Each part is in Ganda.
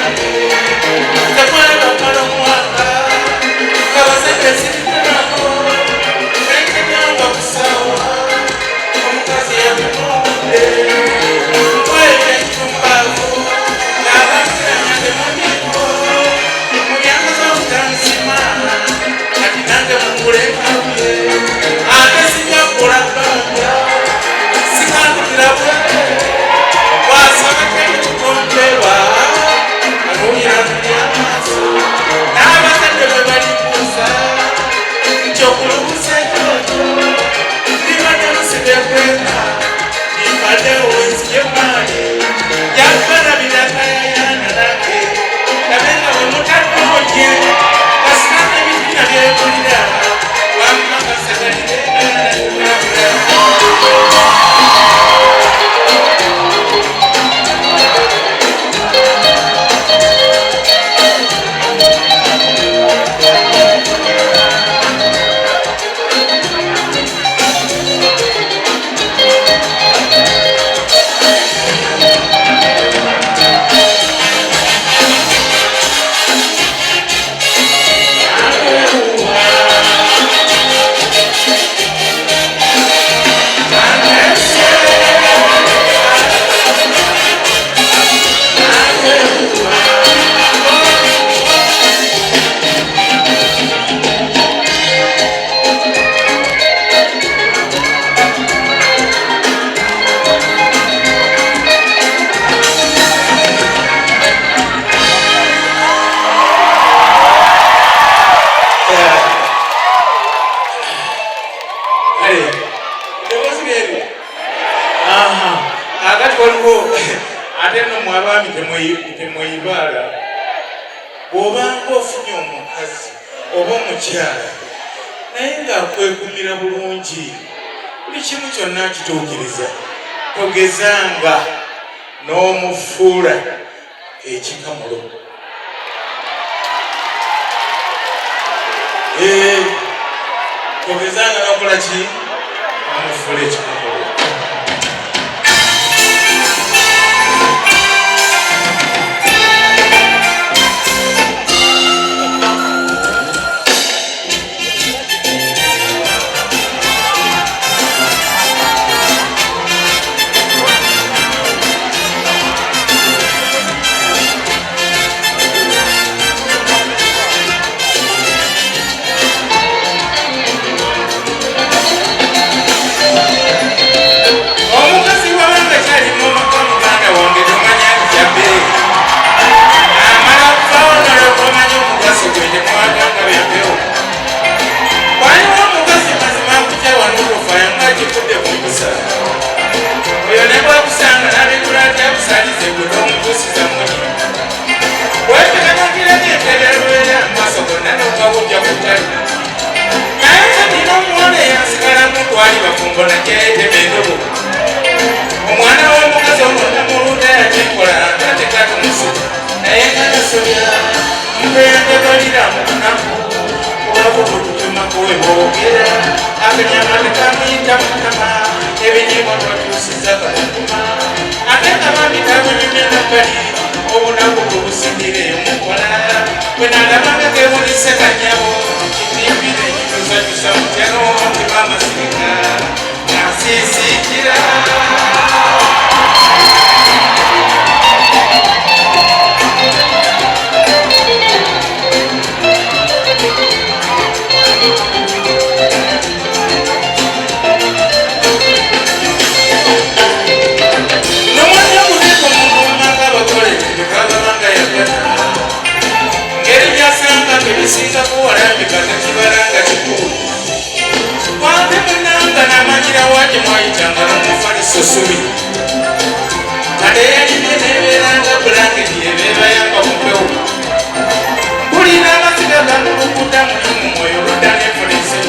I'm temweyibala bw'obanga ofunye omukazi oba omukyala naye ng'akwegumira bulungi buli kimu kyonna akituukiriza togezanga n'omufuula ekikamulo togezanga n'okola ki n'omufuula ekikamulo omwana w'omukazi omwana mulunda yakikola atekatu musu naye nga nasobya mbeyandebalira mu lunaku olwakubututuma webogera akanyama tekamuyita mutama ebinyimwa twatuusiza kalukuma ate kamami kabunyumyena bali obunaku bwebusindire mukola bwenalabanga kebulise kanyabo kitimbire nyituzajusa mutyano timamasirika nasisikira ebisinga kuwalambika tekibalanga kikulu wante munanga namanyira wanje mwayitanga nomufaliso subi ate yaline neberanga bulangeti ebebayamba mupewo bulina amaziga ganulukuta mulimu mwoyo ludanefolese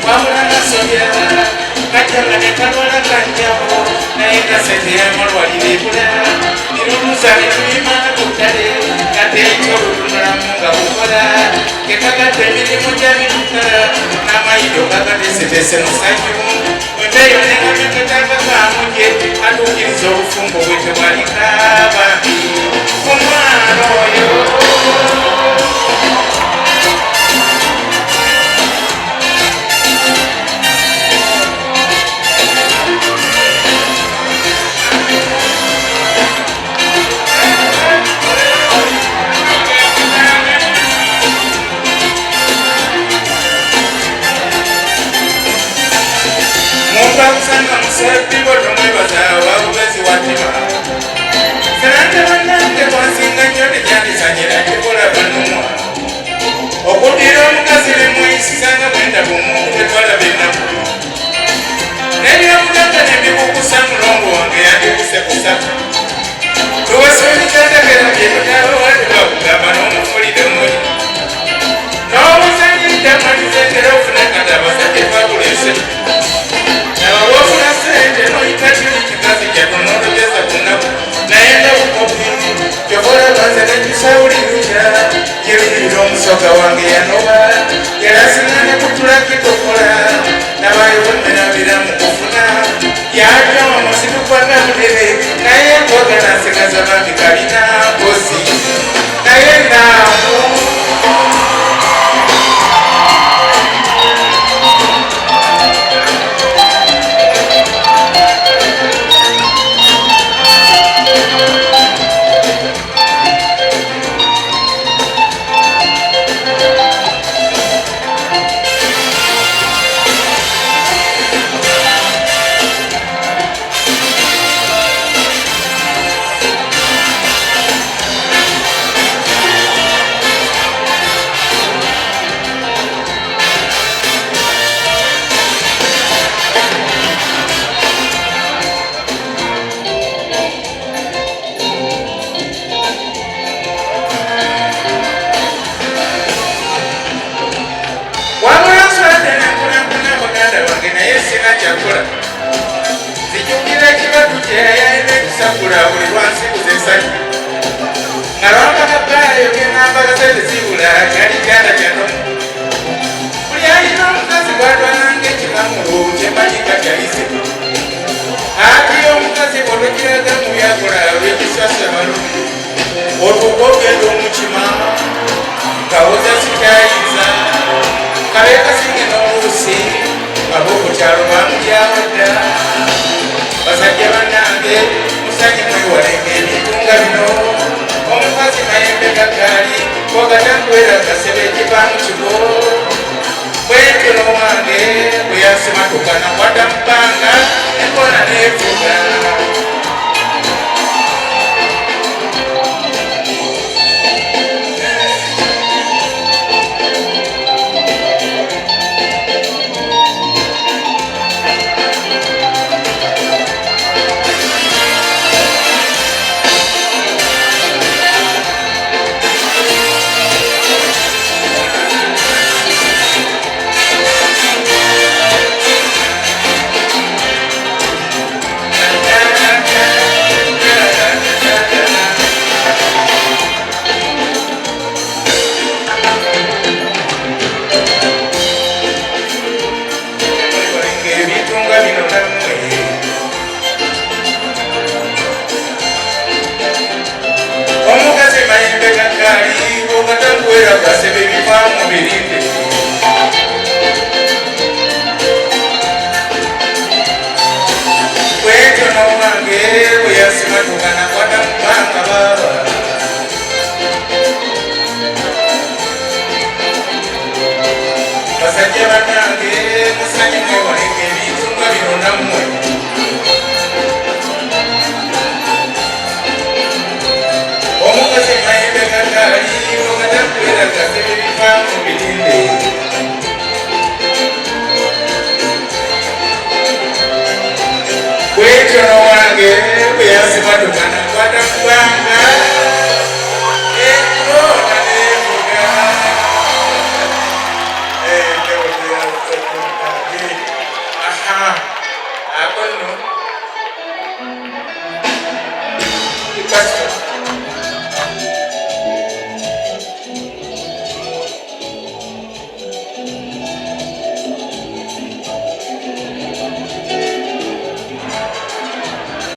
wabula nasobya kajanga nekalwala kanjabo naye kasete yamalwalira ebula iruluza netuyimana kutale kate ekyolulunulamu nga bukola kekagate emirimu gyabirukala n'amayido gagatesetese musanyu embeyo nengameketanga kamuje atuukiriza obufumbo bwe tebwalika bambi ku mwana oyo kusanga musabbibo tomwebaza wabugezi watima serante bannange twasinga nnyo tekyandisanyira kikola banumwa okuddira omukazi bemweyisizanga bwendaba omuntu betwalaba ennaku n'ebyobugagga nebikukusa mulongo wange yandikuse kusatu tuwesa ebitendekera byebitaaba wali bakugamba n'omufulire muli n'obuzanyidamalizekera ofuna kati abasajja twatulese abawofuna sente noyitatiri kikazi kyatonologeza kunaku naye ndabukopi kyokola banze nekisawulirira kirulira omusoka wange yanoba yalasingane kutulaki tokola nabayobonera mu kufuna yajja omusitukwaga mulere naye kwagala nsegaza bambi kalina mpozi naye naamu yakula buli lwansi kuzesanya nga lwambagabbaayo genambagaze zibula kyali kyala kyatono buli alina omukazi gwatwalanga ekikamulu kyemanyika kyayise ati omukazi bwotokiraga mu byakola lwekisasa balumi otuuka ogenda omukima kawoza sikyayiza kabeekasinge n'oluusi ab'okukyalo bamulyawo dda basajja bannange musanye mwewalenga ebintu nga bino omukazi mayembe gagaali kogatankwera kasebe ekiva mu kigo bwentyo n'owange bwe yasimatuka nakwata mu bbanga enkona neevuga omukazi mayembe gagaali ogatankwera gasebe bivaamu birinde bwetyo n'owange bwe yasimatuka nakwata mu bbanga baaba basajja bannange musanye mwewalenga ebintu nga bino nammwe omukazi mayembe gagaali ogatankwera gasebe bivaamu birinde